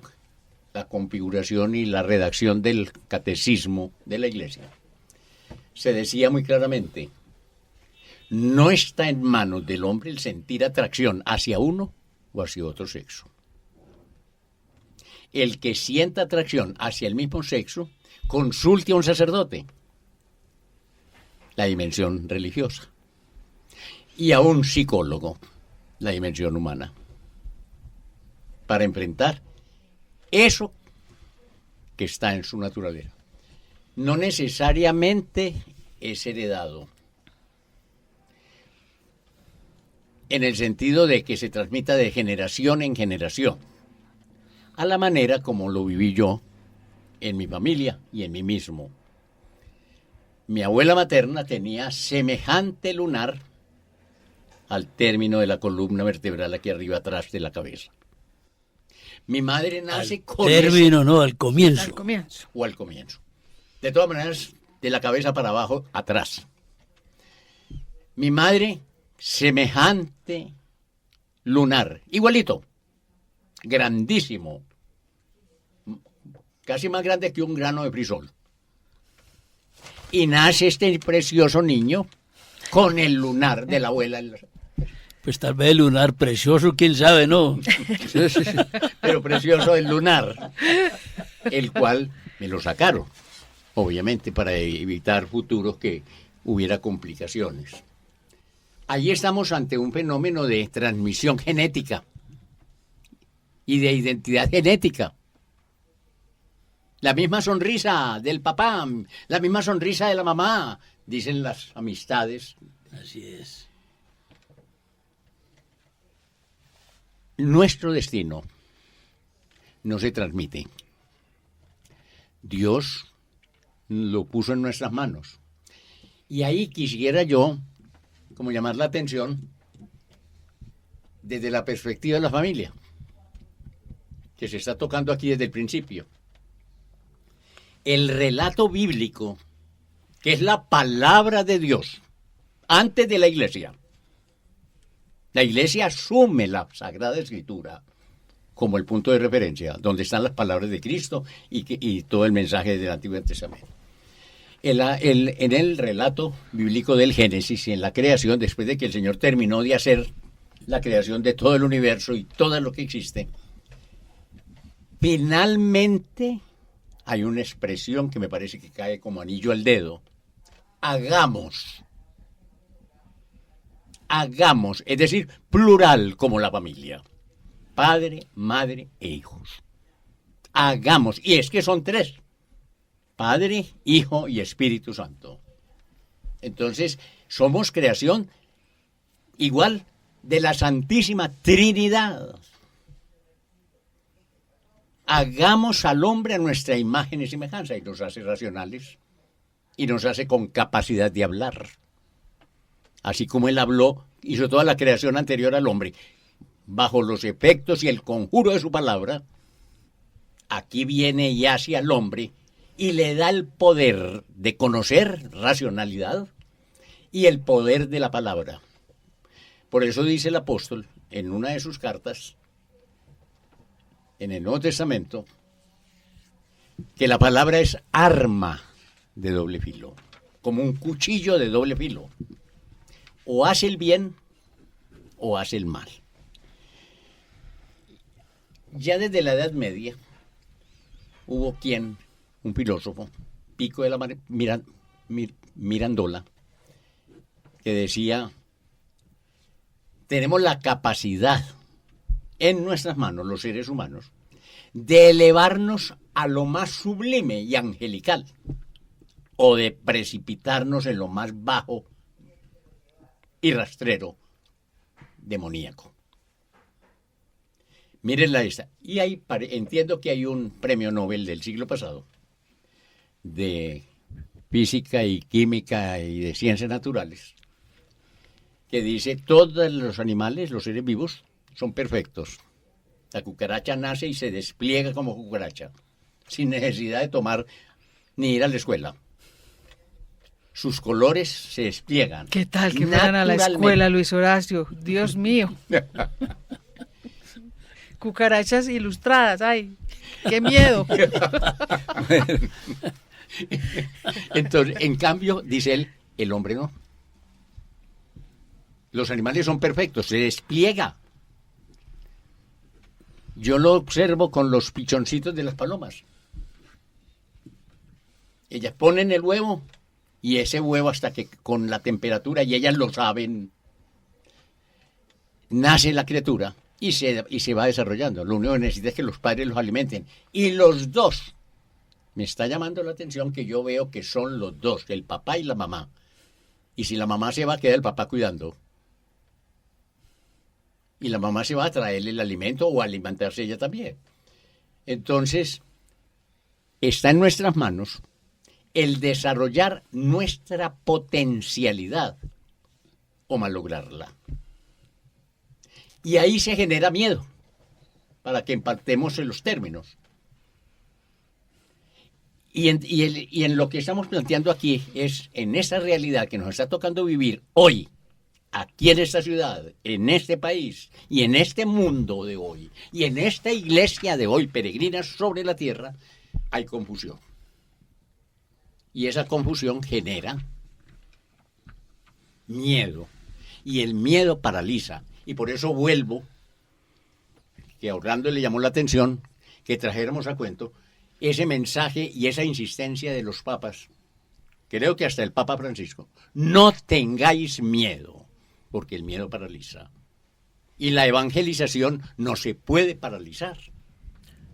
la configuración y la redacción del catecismo de la Iglesia, se decía muy claramente, no está en manos del hombre el sentir atracción hacia uno o hacia otro sexo. El que sienta atracción hacia el mismo sexo, consulte a un sacerdote, la dimensión religiosa, y a un psicólogo, la dimensión humana, para enfrentar eso que está en su naturaleza. No necesariamente es heredado, en el sentido de que se transmita de generación en generación, a la manera como lo viví yo en mi familia y en mí mismo. Mi abuela materna tenía semejante lunar al término de la columna vertebral aquí arriba atrás de la cabeza. Mi madre nace con término, ese, no, al comienzo. Al comienzo. O al comienzo. De todas maneras, de la cabeza para abajo, atrás. Mi madre, semejante lunar, igualito, grandísimo, casi más grande que un grano de frijol. Y nace este precioso niño con el lunar de la abuela. Pues tal vez el lunar precioso, quién sabe, ¿no? Pero precioso el lunar, el cual me lo sacaron, obviamente, para evitar futuros que hubiera complicaciones. Allí estamos ante un fenómeno de transmisión genética y de identidad genética. La misma sonrisa del papá, la misma sonrisa de la mamá, dicen las amistades. Así es. Nuestro destino no se transmite. Dios lo puso en nuestras manos. Y ahí quisiera yo, como llamar la atención, desde la perspectiva de la familia, que se está tocando aquí desde el principio. El relato bíblico, que es la palabra de Dios, antes de la iglesia. La iglesia asume la Sagrada Escritura como el punto de referencia, donde están las palabras de Cristo y todo el mensaje del Antiguo Testamento. En el relato bíblico del Génesis y en la creación, después de que el Señor terminó de hacer la creación de todo el universo y todo lo que existe, finalmente hay una expresión que me parece que cae como anillo al dedo. Hagamos, es decir, plural como la familia. Padre, madre e hijos. Hagamos, y es que son tres. Padre, Hijo y Espíritu Santo. Entonces, somos creación igual de la Santísima Trinidad. Hagamos al hombre a nuestra imagen y semejanza, y nos hace racionales, y nos hace con capacidad de hablar. Así como él habló, hizo toda la creación anterior al hombre, bajo los efectos y el conjuro de su palabra, aquí viene y hace al hombre, y le da el poder de conocer, racionalidad, y el poder de la palabra. Por eso dice el apóstol, en una de sus cartas, en el Nuevo Testamento, que la palabra es arma de doble filo, como un cuchillo de doble filo. O hace el bien o hace el mal. Ya desde la Edad Media hubo un filósofo, Pico de la Mirandola, que decía, tenemos la capacidad en nuestras manos, los seres humanos, de elevarnos a lo más sublime y angelical, o de precipitarnos en lo más bajo y rastrero, demoníaco. Mírenla esta. Y entiendo que hay un premio Nobel del siglo pasado de física y química y de ciencias naturales que dice todos los animales, los seres vivos, son perfectos. La cucaracha nace y se despliega como cucaracha, sin necesidad de tomar ni ir a la escuela. Sus colores se despliegan. ¿Qué tal que fueran a la escuela, Luis Horacio? Dios mío. Cucarachas ilustradas, ay, qué miedo. Entonces, en cambio, dice él, el hombre no. Los animales son perfectos, se despliega. Yo lo observo con los pichoncitos de las palomas. Ellas ponen el huevo y ese huevo hasta que con la temperatura, y ellas lo saben, nace la criatura y se va desarrollando. Lo único que necesita es que los padres los alimenten. Y los dos, me está llamando la atención que yo veo que son los dos, el papá y la mamá. Y si la mamá se va, queda el papá cuidando. Y la mamá se va a traerle el alimento o a alimentarse ella también. Entonces, está en nuestras manos el desarrollar nuestra potencialidad o malograrla. Y ahí se genera miedo, para que empatemos en los términos. Y en lo que estamos planteando aquí es, en esa realidad que nos está tocando vivir hoy, aquí en esta ciudad, en este país y en este mundo de hoy y en esta iglesia de hoy, peregrinas sobre la tierra, hay confusión. Y esa confusión genera miedo. Y el miedo paraliza. Y por eso vuelvo, que a Orlando le llamó la atención, que trajéramos a cuento ese mensaje y esa insistencia de los papas. Creo que hasta el Papa Francisco. No tengáis miedo, porque el miedo paraliza. Y la evangelización no se puede paralizar.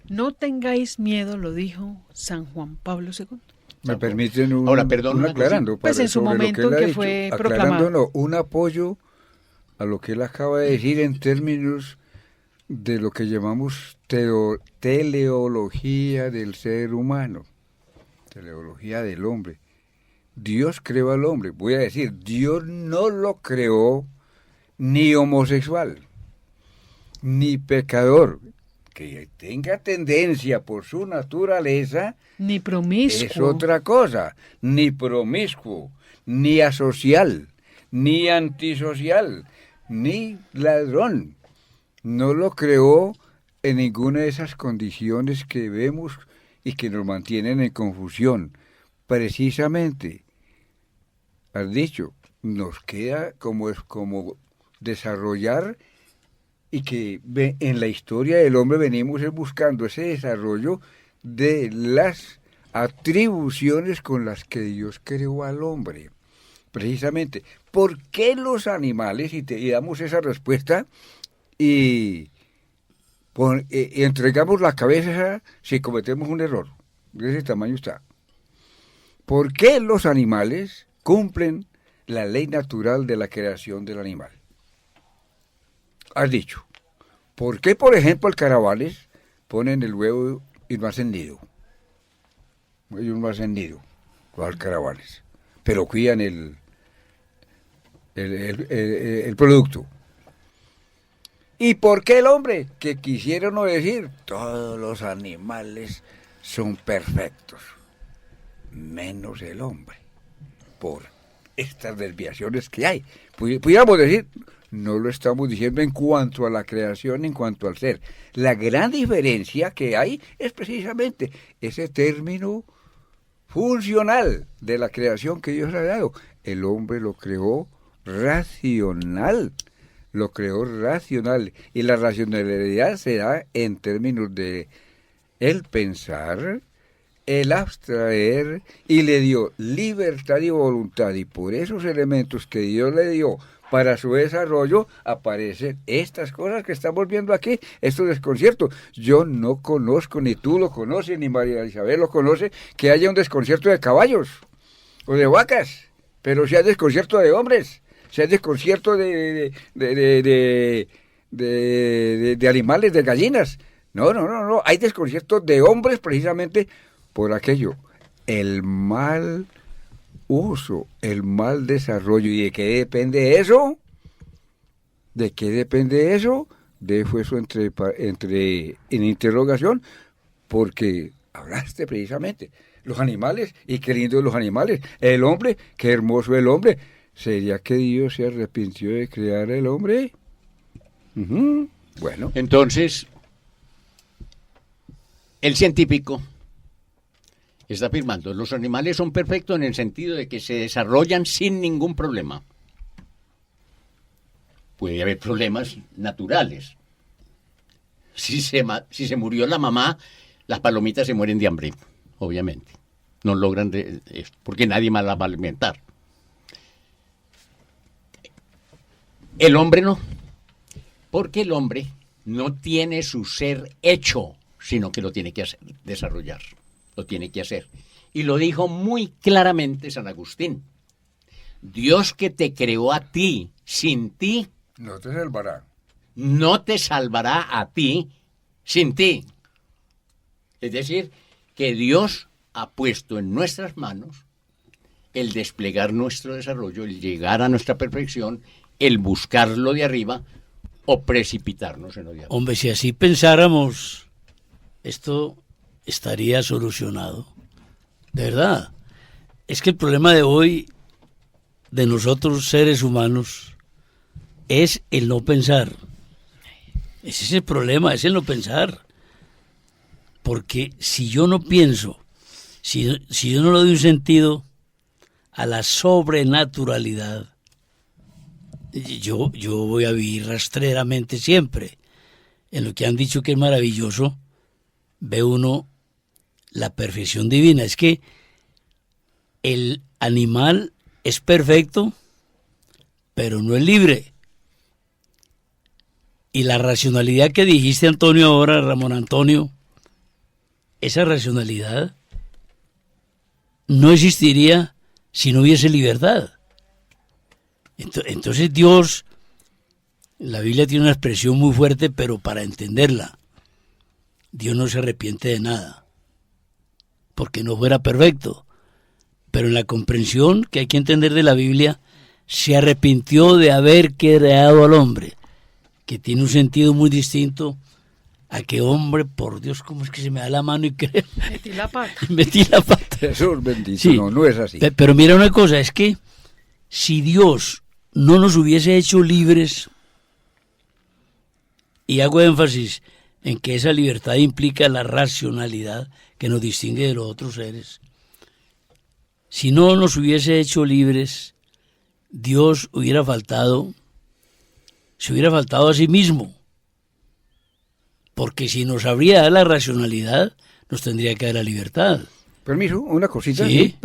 No tengáis miedo, lo dijo San Juan Pablo II. Me permiten Ahora, perdón, un una aclarando. Pues en su sobre lo momento él ha que dicho. fue Aclarando, proclamado. no, un apoyo a lo que él acaba de decir en términos de lo que llamamos teleología del ser humano, teleología del hombre. Dios creó al hombre. Voy a decir, Dios no lo creó ni homosexual, ni pecador. Que tenga tendencia por su naturaleza Ni promiscuo. es otra cosa, ni promiscuo, ni asocial, ni antisocial, ni ladrón. No lo creó en ninguna de esas condiciones que vemos y que nos mantienen en confusión. Precisamente, has dicho, nos queda como desarrollar, y que en la historia del hombre venimos buscando ese desarrollo de las atribuciones con las que Dios creó al hombre. Precisamente, ¿por qué los animales, y damos esa respuesta, y entregamos la cabeza si cometemos un error? De ese tamaño está. ¿Por qué los animales cumplen la ley natural de la creación del animal? Has dicho, ¿por qué, por ejemplo, el carabales ponen el huevo y no hacen nido? Ellos no hacen nido, los carabales, pero cuidan el producto. ¿Y por qué el hombre? Que quisieron decir, todos los animales son perfectos, menos el hombre, por estas desviaciones que hay. Pudiéramos decir, no lo estamos diciendo en cuanto a la creación, en cuanto al ser. La gran diferencia que hay es precisamente ese término funcional de la creación que Dios ha dado. El hombre lo creó racional, y la racionalidad se da en términos de el pensar, el abstraer, y le dio libertad y voluntad, y por esos elementos que Dios le dio para su desarrollo aparecen estas cosas que estamos viendo aquí, estos desconciertos. Yo no conozco, ni tú lo conoces, ni María Isabel lo conoce, que haya un desconcierto de caballos o de vacas, pero si hay desconcierto de hombres, si hay desconcierto de animales, de gallinas. No, hay desconcierto de hombres precisamente por aquello, el mal uso, el mal desarrollo. ¿Y de qué depende eso? ¿De qué depende eso? Dejo eso en interrogación, porque hablaste precisamente. Los animales, y qué lindo los animales. El hombre, qué hermoso el hombre. ¿Sería que Dios se arrepintió de crear el hombre? Bueno. Entonces, el científico está afirmando, los animales son perfectos en el sentido de que se desarrollan sin ningún problema. Puede haber problemas naturales. Si se murió la mamá, las palomitas se mueren de hambre, obviamente. No logran, porque nadie más las va a alimentar. El hombre no, porque el hombre no tiene su ser hecho, sino que lo tiene que hacer, desarrollar. Lo tiene que hacer. Y lo dijo muy claramente San Agustín. Dios que te creó a ti, sin ti, no te salvará. No te salvará a ti, sin ti. Es decir, que Dios ha puesto en nuestras manos el desplegar nuestro desarrollo, el llegar a nuestra perfección, el buscarlo de arriba o precipitarnos en lo de abajo. Hombre, si así pensáramos, esto estaría solucionado. De verdad. Es que el problema de hoy, de nosotros seres humanos, es el no pensar. Ese es el problema, es el no pensar. Porque si yo no pienso, si yo no le doy un sentido a la sobrenaturalidad, yo voy a vivir rastreramente siempre. En lo que han dicho que es maravilloso, ve uno la perfección divina. Es que el animal es perfecto, pero no es libre. Y la racionalidad que dijiste, Antonio, ahora, Ramón Antonio, esa racionalidad no existiría si no hubiese libertad. Entonces Dios, la Biblia tiene una expresión muy fuerte, pero para entenderla, Dios no se arrepiente de nada, porque no fuera perfecto. Pero en la comprensión que hay que entender de la Biblia, se arrepintió de haber creado al hombre, que tiene un sentido muy distinto a que, hombre, por Dios, ¿cómo es que se me da la mano y creo? Metí la pata. Metí la pata. Jesús bendito, Sí. no es así. Pero mira una cosa, es que si Dios no nos hubiese hecho libres, y hago énfasis en que esa libertad implica la racionalidad que nos distingue de los otros seres, si no nos hubiese hecho libres, Dios se hubiera faltado a sí mismo. Porque si nos habría dado la racionalidad, nos tendría que dar la libertad. Permiso, una cosita. Sí.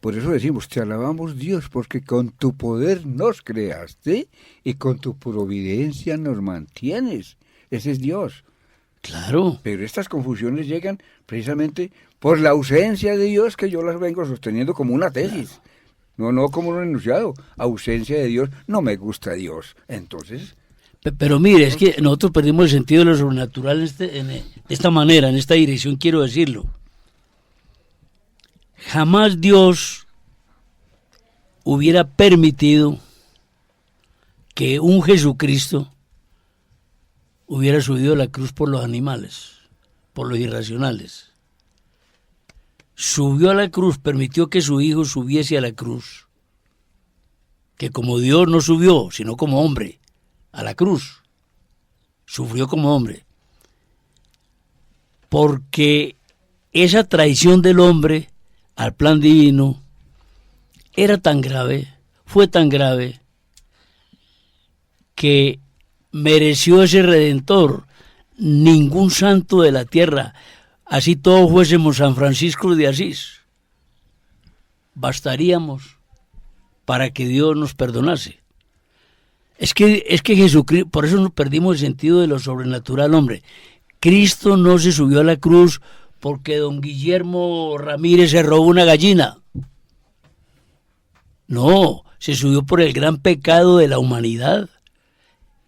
Por eso decimos, te alabamos Dios, porque con tu poder nos creaste y con tu providencia nos mantienes. Ese es Dios. Claro. Pero estas confusiones llegan precisamente por la ausencia de Dios, que yo las vengo sosteniendo como una tesis. No como un enunciado. Ausencia de Dios, no me gusta Dios. Entonces, Pero mire, es que nosotros perdimos el sentido de lo sobrenatural de esta manera, en esta dirección quiero decirlo. Jamás Dios hubiera permitido que un Jesucristo hubiera subido a la cruz por los animales, por los irracionales. Subió a la cruz, permitió que su Hijo subiese a la cruz, que como Dios no subió, sino como hombre, a la cruz, sufrió como hombre, porque esa traición del hombre al plan divino era tan grave, fue tan grave, que mereció ese Redentor. Ningún santo de la tierra, así todos fuésemos San Francisco de Asís, bastaríamos para que Dios nos perdonase. Es que Jesucristo, por eso nos perdimos el sentido de lo sobrenatural, hombre. Cristo no se subió a la cruz porque don Guillermo Ramírez se robó una gallina. No, se subió por el gran pecado de la humanidad,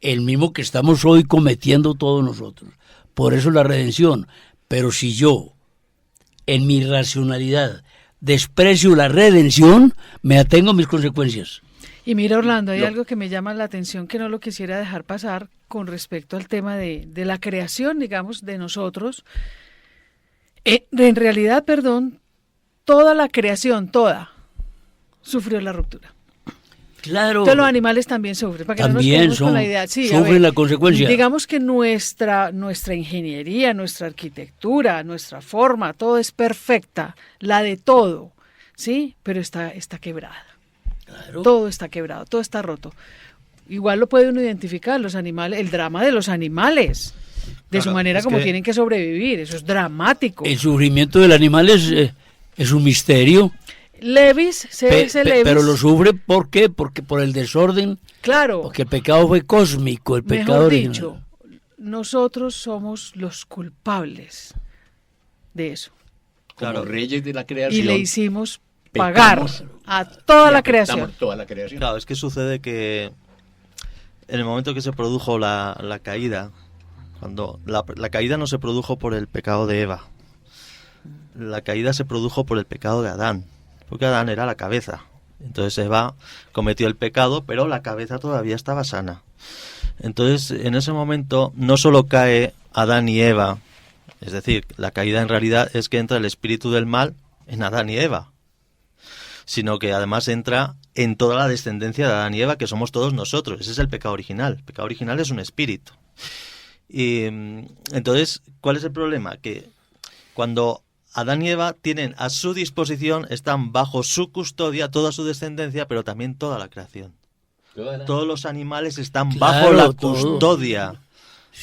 el mismo que estamos hoy cometiendo todos nosotros. Por eso la redención. Pero si yo, en mi racionalidad, desprecio la redención, me atengo a mis consecuencias. Y mira, Orlando, hay algo que me llama la atención que no lo quisiera dejar pasar con respecto al tema de la creación, digamos, de nosotros. En realidad, toda la creación, toda, sufrió la ruptura. Claro. Entonces los animales también sufren. Para que También no nos quedemos con la idea. Sí, sufren la consecuencia. Digamos que nuestra ingeniería, nuestra arquitectura, nuestra forma, todo es perfecta, la de todo, ¿sí? Pero está quebrada. Claro. Todo está quebrado, todo está roto. Igual lo puede uno identificar, los animales, el drama de los animales, de Claro, su manera es como que tienen que sobrevivir, eso es dramático. El sufrimiento del animal es un misterio. Levis, C.S. Levis. Pero lo sufre, ¿por qué? Porque por el desorden, claro, porque el pecado fue cósmico, el pecado mejor original. dicho, nosotros somos los culpables de eso. Como Claro. reyes de la Y creación. le hicimos pagar pecamos a toda y la afectamos creación. Toda la creación. Claro, es que sucede que en el momento que se produjo la caída, cuando la caída no se produjo por el pecado de Eva, la caída se produjo por el pecado de Adán, porque Adán era la cabeza. Entonces Eva cometió el pecado, pero la cabeza todavía estaba sana. Entonces, en ese momento no solo cae Adán y Eva, es decir, la caída en realidad es que entra el espíritu del mal en Adán y Eva, sino que además entra en toda la descendencia de Adán y Eva, que somos todos nosotros. Ese es el pecado original. El pecado original es un espíritu. Y entonces, ¿cuál es el problema? Que cuando Adán y Eva tienen a su disposición, están bajo su custodia toda su descendencia, pero también toda la creación. Todos los animales están bajo la custodia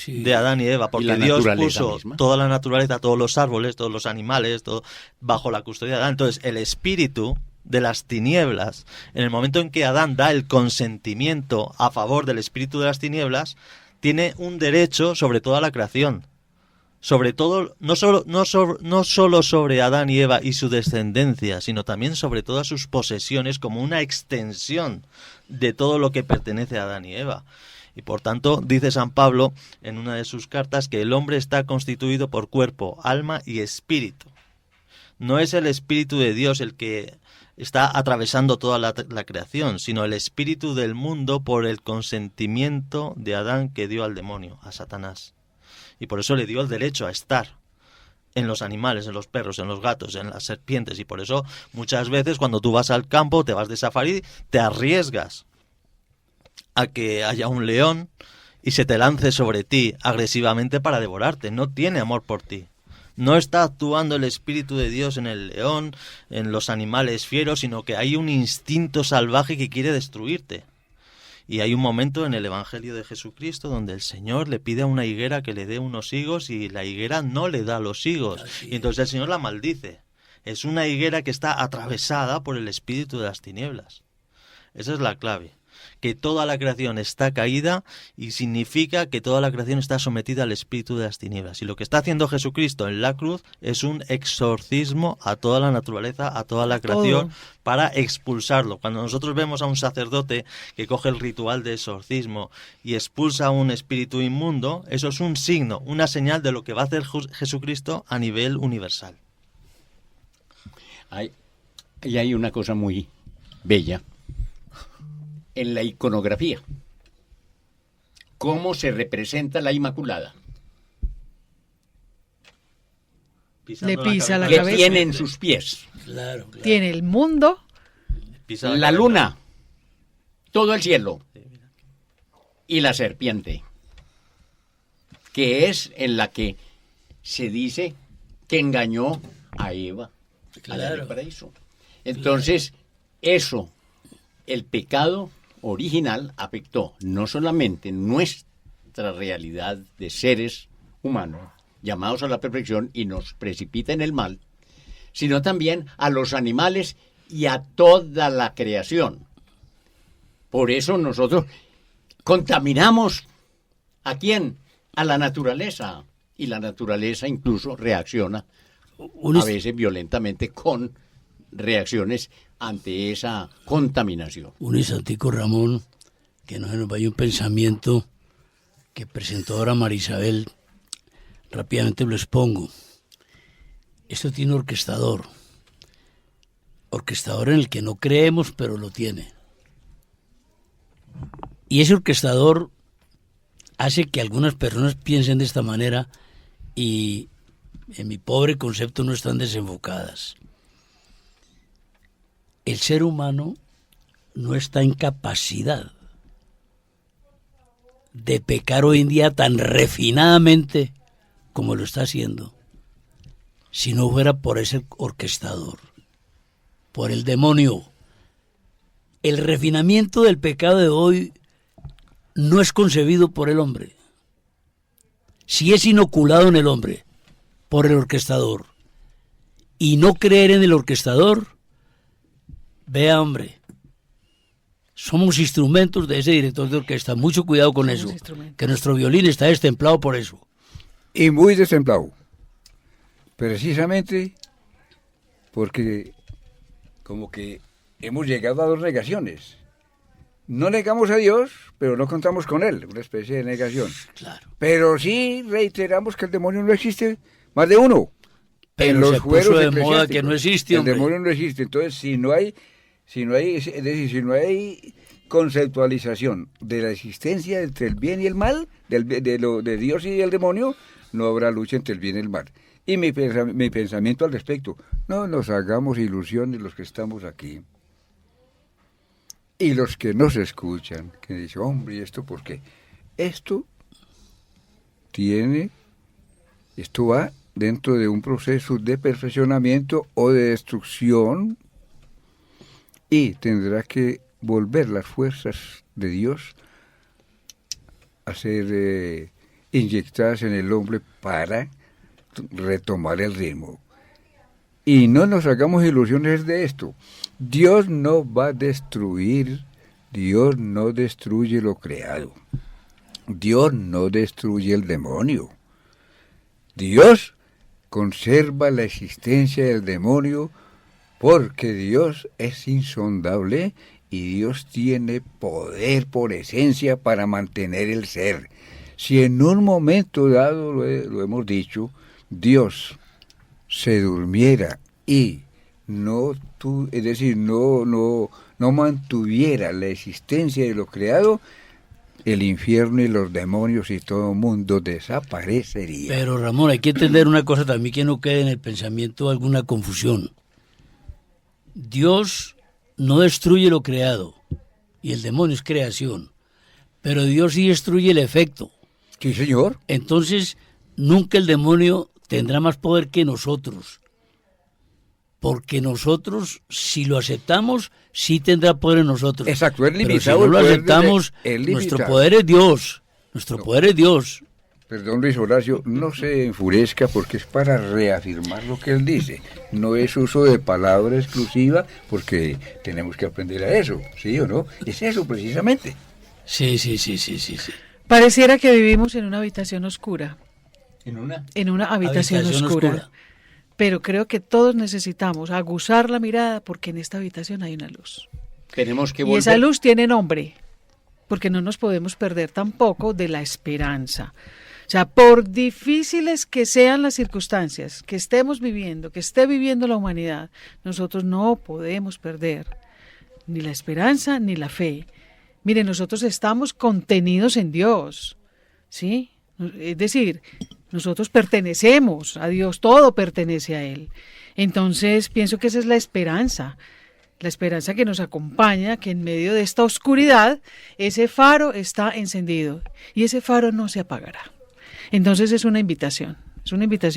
de Adán y Eva, porque Dios puso misma. Toda la naturaleza, todos los árboles, todos los animales, todo bajo la custodia de Adán. Entonces, el espíritu de las tinieblas, en el momento en que Adán da el consentimiento a favor del espíritu de las tinieblas, tiene un derecho sobre toda la creación. Sobre todo, no solo sobre Adán y Eva y su descendencia, sino también sobre todas sus posesiones como una extensión de todo lo que pertenece a Adán y Eva. Y por tanto, dice San Pablo en una de sus cartas que el hombre está constituido por cuerpo, alma y espíritu. No es el espíritu de Dios el que está atravesando toda la creación, sino el espíritu del mundo por el consentimiento de Adán que dio al demonio, a Satanás. Y por eso le dio el derecho a estar en los animales, en los perros, en los gatos, en las serpientes. Y por eso muchas veces cuando tú vas al campo, te vas de safari, te arriesgas a que haya un león y se te lance sobre ti agresivamente para devorarte. No tiene amor por ti. No está actuando el Espíritu de Dios en el león, en los animales fieros, sino que hay un instinto salvaje que quiere destruirte. Y hay un momento en el Evangelio de Jesucristo donde el Señor le pide a una higuera que le dé unos higos y la higuera no le da los higos. Y entonces el Señor la maldice. Es una higuera que está atravesada por el espíritu de las tinieblas. Esa es la clave. Que toda la creación está caída y significa que toda la creación está sometida al espíritu de las tinieblas. Y lo que está haciendo Jesucristo en la cruz es un exorcismo a toda la naturaleza, a toda la creación, para expulsarlo. Cuando nosotros vemos a un sacerdote que coge el ritual de exorcismo y expulsa a un espíritu inmundo, eso es un signo, una señal de lo que va a hacer Jesucristo a nivel universal. Hay una cosa muy bella en la iconografía. ¿Cómo se representa la Inmaculada? Le pisa la ¿Qué cabeza. tiene en sus pies? Claro. Tiene el mundo, La luna, todo el cielo y la serpiente, que es en la que se dice que engañó a Eva al paraíso. Entonces, eso, el pecado original afectó no solamente nuestra realidad de seres humanos llamados a la perfección y nos precipita en el mal, sino también a los animales y a toda la creación. Por eso nosotros contaminamos ¿a quién? A la naturaleza, y la naturaleza incluso reacciona a veces violentamente con reacciones ante esa contaminación. Un instantico, Ramón, que no se nos vaya un pensamiento que presentó ahora Marisabel. Rápidamente lo expongo. Esto tiene orquestador en el que no creemos, pero lo tiene. Y ese orquestador hace que algunas personas piensen de esta manera y en mi pobre concepto no están desenfocadas. El ser humano no está en capacidad de pecar hoy en día tan refinadamente como lo está haciendo, si no fuera por ese orquestador, por el demonio. El refinamiento del pecado de hoy no es concebido por el hombre, si es inoculado en el hombre por el orquestador, y no creer en el orquestador. Vea, hombre, somos instrumentos de ese director de orquesta. Mucho cuidado con eso, que nuestro violín está destemplado por eso. Y muy destemplado. Precisamente porque como que hemos llegado a dos negaciones. No negamos a Dios, pero no contamos con Él, una especie de negación. Claro. Pero sí reiteramos que el demonio no existe, más de uno. Pero en los se puso fueros de moda que no existe, el hombre. demonio no existe. Entonces, si no hay conceptualización de la existencia entre el bien y el mal, de Dios y el demonio, no habrá lucha entre el bien y el mal. Y mi pensamiento al respecto, no nos hagamos ilusiones los que estamos aquí. y los que no se escuchan, que dicen, hombre, ¿y esto por qué? Esto va dentro de un proceso de perfeccionamiento o de destrucción y tendrá que volver las fuerzas de Dios a ser inyectadas en el hombre para retomar el ritmo. Y no nos hagamos ilusiones de esto. Dios no va a destruir, Dios no destruye lo creado. Dios no destruye el demonio. Dios conserva la existencia del demonio porque Dios es insondable y Dios tiene poder por esencia para mantener el ser. Si en un momento dado, lo hemos dicho, Dios se durmiera y no mantuviera la existencia de lo creado, el infierno y los demonios y todo el mundo desaparecería. Pero Ramón, hay que entender una cosa también, que no quede en el pensamiento alguna confusión. Dios no destruye lo creado y el demonio es creación, pero Dios sí destruye el efecto. Sí, señor. Entonces, nunca el demonio tendrá más poder que nosotros, porque nosotros, si lo aceptamos, sí tendrá poder en nosotros. Exacto, es limitado. Pero si no lo aceptamos, nuestro poder es Dios. Nuestro poder es Dios. Perdón, Luis Horacio, no se enfurezca porque es para reafirmar lo que él dice. No es uso de palabra exclusiva porque tenemos que aprender a eso, ¿sí o no? Es eso precisamente. Sí. Pareciera que vivimos en una habitación oscura. ¿En una? En una habitación oscura. Pero creo que todos necesitamos aguzar la mirada porque en esta habitación hay una luz. Tenemos que Y volver. esa luz tiene nombre, porque no nos podemos perder tampoco de la esperanza. O sea, por difíciles que sean las circunstancias que estemos viviendo, que esté viviendo la humanidad, nosotros no podemos perder ni la esperanza ni la fe. Mire, nosotros estamos contenidos en Dios, ¿sí? Es decir, nosotros pertenecemos a Dios, todo pertenece a Él. Entonces, pienso que esa es la esperanza que nos acompaña, que en medio de esta oscuridad, ese faro está encendido y ese faro no se apagará. Entonces es una invitación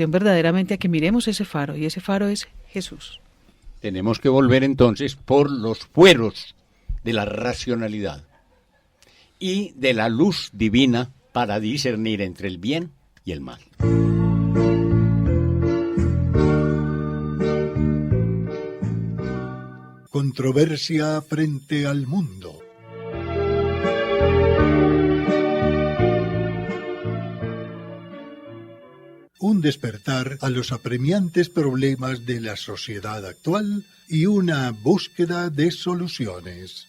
verdaderamente a que miremos ese faro, y ese faro es Jesús. Tenemos que volver entonces por los fueros de la racionalidad y de la luz divina para discernir entre el bien y el mal. Controversia frente al mundo. Un despertar a los apremiantes problemas de la sociedad actual y una búsqueda de soluciones.